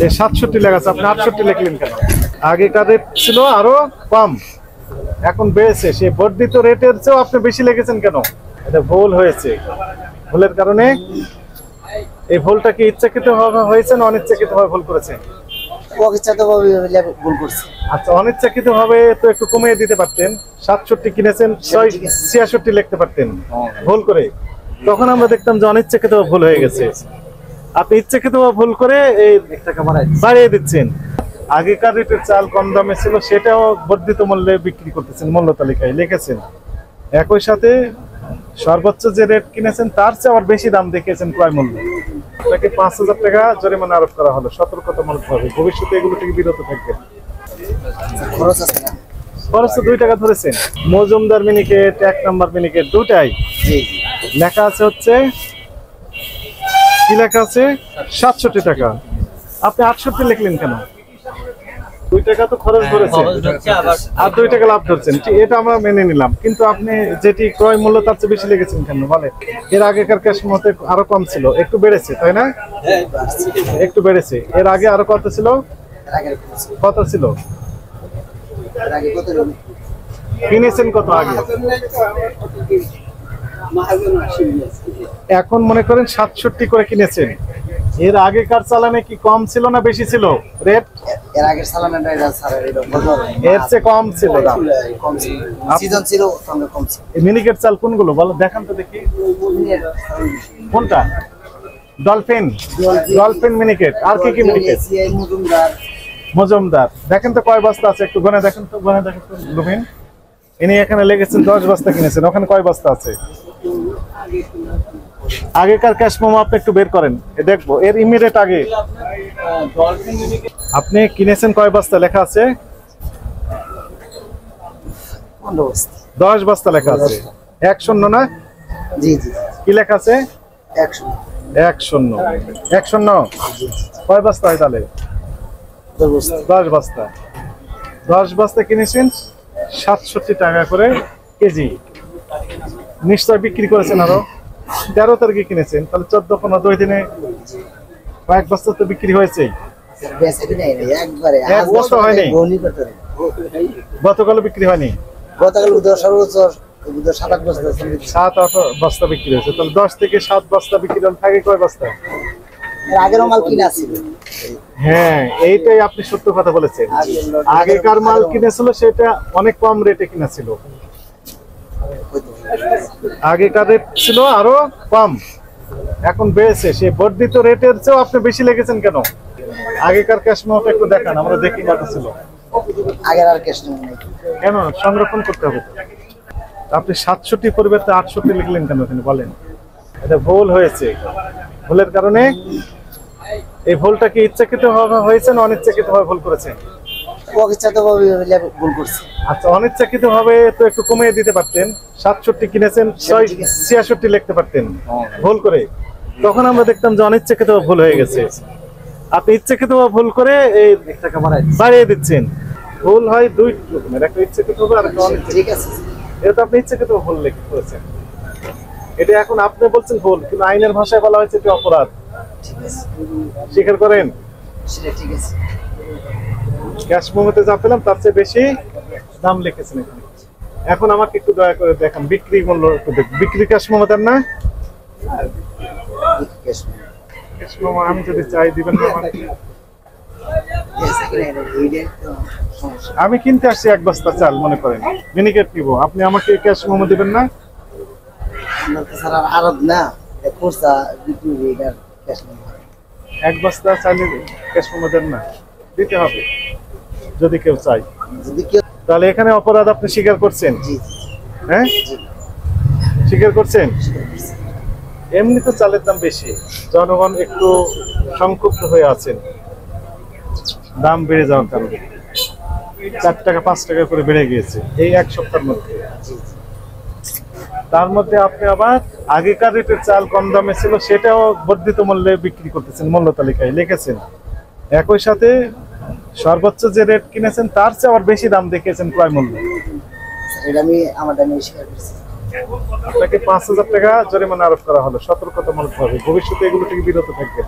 67 লেখা আছে, আপনি 68 লিখলেন কেন? আগেকার রেট ছিল আরো কম, এখন বেড়েছে। সেই বর্ধিত রেটের চেয়েও আপনি বেশি লিখেছেন কেন? এটা ভুল হয়েছে। ভুলের কারণে এই ভুলটা কি ইচ্ছাকৃতভাবে হয়েছে না অনিচ্ছাকৃতভাবে ভুল করেছেন? অনিচ্ছাকৃতভাবে ভুল করছি। আচ্ছা, অনিচ্ছাকৃতভাবে তো একটু কমিয়ে দিতে পারতেন। 67 কিনেছেন, 66 লিখতে পারতেন ভুল করে। তখন আমরা দেখতাম যে অনিচ্ছাকৃতভাবে ভুল হয়ে গেছে। আপনি ইচ্ছাকৃতভাবে ভুল করে এই টাকা বাড়িয়ে দিচ্ছেন। আগেকার রেটের চাল কম দামে ছিল, সেটাও বর্ধিত মূল্যে বিক্রি করতেছেন, মূল্য তালিকায় লিখেছেন। একই সাথে সর্বোচ্চ যে রেট কিনেছেন তার চেয়ে আবার বেশি দাম দেখিয়েছেন ক্রয় মূল্য। আপনাকে 5000 টাকা জরিমানা আরোপ করা হলো সতর্কতামূলকভাবে। ভবিষ্যতে এগুলো থেকে বিরত থাকবেন। খরচ আছে না? খরচ তো 2 টাকা ধরেছেন। মজুমদার মিনিকেট, 1 নম্বর মিনিকেট দুটাই লেখা আছে হচ্ছে, কি লেখা আছে? 67 টাকা। আপনি 68 লিখলেন কেন? 2 টাকা তো খরচ ধরেছেন আর 2 টাকা লাভ ধরছেন, এটা আমরা মেনে নিলাম। কিন্তু আপনি যেটি ক্রয় মূল্য তার চেয়ে বেশি লিখেছেন কেন বলে? এর আগেকার ক্যাশ মতে আরো কম ছিল, একটু বেড়েছে তাই না? একটু বেড়েছে। এর আগে আরো কত ছিল? কত ছিল? কিনেছেন কত আগে? এখন মনে করেন 67 করে কিনেছেন। এর আগেকার চালানে কি কম ছিল না বেশি ছিল রেট? এর আগের চালানটা এর চেয়ে কম ছিল দাম। সিজন ছিল কম ছিল। এই মিনিকেট চাল কোনগুলো বলো, দেখান তো দেখি। কোনটা? Dolphin, dolphin Miniket. আর কি কি মিনিকেট? মজুমদার। দেখেন তো কয় বস্তা আছে, একটু গনে দেখেন তো, গনে দেখেন তো রুবিন। ইনি এখানে লেগেছেন 10 বস্তা কিনেছেন, ওখানে কয় বস্তা আছে? আগেকার ক্যাশ মেমো আপনি একটু বের করেন, দেখবো এর ইমিডিয়েট আগে আপনি কিনেছেন কয় বস্তা লেখা আছে? 10 বস্তা লেখা আছে। 10 না? জি জি। কি লেখা আছে? 10 কয় বস্তা হয় তাহলে? 10 বস্তা। 10 বস্তা কিনেছেন 67 টাকা করে কেজি। নিশ্চয় বিক্রি করেছেন আরো। 13 তারিখে কিনেছেন, তাহলে 14-15 2 দিনে কয়েক বস্তা তো বিক্রি হয়েছেই। এক বস্তা হয়নি? গতকাল বিক্রি হয়নি? গতকাল 7-8 বস্তা বিক্রি হয়েছে। তাহলে 10 থেকে 7 বস্তা বিক্রি হল, থাকে কয় বস্তা? আগের মাল কিনা ছিল। হ্যাঁ, এইটাই আপনি সত্য কথা বলেছেন। আগেকার মাল কিনেছিল সেটা অনেক কম রেটে কিনা ছিল। আগেকার রেট ছিল আরো কম, এখন বেড়েছে। সেই বর্ধিত রেটের চেয়েও আপনি বেশি লিখেছেন কেন? আগেকার ক্যাশ মেমোটা একটু দেখান, আমরা দেখি কত ছিল। আগের আর ক্যাশ মেমো নেই কেন? সংরক্ষণ করতে হবে। আপনি 67 পরিবর্তে 68 লিখলেন কেন এখানে বলেন? এটা ভুল হয়েছে। ভুলের কারণে এই ভুলটা কি ইচ্ছাকৃতভাবে হয়েছে না অনিচ্ছাকৃতভাবে ভুল করেছেন? অনিচ্ছাকৃতভাবে ভুল করছি। আচ্ছা, অনিচ্ছাকৃতভাবে তো একটু কমিয়ে দিতে পারতেন। 67 কিনেছেন, 66 লিখতে পারতেন ভুল করে। তখন আমরা দেখতাম যে অনিচ্ছাকৃতভাবে ভুল হয়ে গেছে। আপনি ইচ্ছাকৃতভাবে ভুল করে এই টাকা বাড়িয়ে দিচ্ছেন। ভুল হয় 2 রকমের, একটা ইচ্ছাকৃতভাবে আর একটা অনিচ্ছাকৃত। ঠিক আছে, এটা তো আপনি ইচ্ছাকৃতভাবে ভুল লিখে করেছেন। এটা এখন আপনি বলছেন ভুল, কিন্তু আইনের ভাষায় বলা হয়েছে এটা অপরাধ। ঠিক আছে, স্বীকার করেন? সেটা ঠিক আছে। ক্যাশ মেমোতে যা পেলাম তার চেয়ে বেশি দাম লিখেছেন এখানে। এখন আমাকে একটু দয়া করে দেখান বিক্রি মূল্য একটু দেখুন। বিক্রি ক্যাশ মেমো দেন না? ক্যাশ মেমো আমি যদি চাই দিবেন না আমাকে? আমি কিনতে আসছি 1 বস্তা চাল, মনে করেন মিনিকেট নিব, আপনি আমাকে ক্যাশ মেমো দিবেন না? আরব না, খরচা বিক্রি এটার ক্যাশ মেমো। 1 বস্তা চাইলে ক্যাশ মেমো দেন না? দিতে হবে যদি কেউ চাই। যদি কেউ, তাহলে এখানে অপরাধ আপনি স্বীকার করছেন? জি হ্যাঁ, স্বীকার করছেন। এমনি তো চালের দাম বেশি, জনগণ একটু সংক্ষুব্ধ হয়ে আছেন দাম বেড়ে যাওয়ার কারণে। 4 টাকা 5 টাকা করে বেড়ে গিয়েছে এই 1 সপ্তাহের মধ্যে। তার মধ্যে আপনি আবার আগেকার রেটের চাল কম দামে ছিল, সেটাও বর্ধিত মূল্যে বিক্রি করতেছেন, মূল্য তালিকায় লিখেছেন। একই সাথে সর্বোচ্চ যে রেট কিনেছেন তার চেয়ে আবার বেশি দাম দেখিয়েছেন ক্রয় মূল্য। এটা আমি আমার দামে স্বীকার করছি। আপনাকে 5000 টাকা জরিমানা আরোপ করা হলো সতর্কতামূলকভাবে। ভবিষ্যতে এগুলো থেকে বিরত থাকবেন।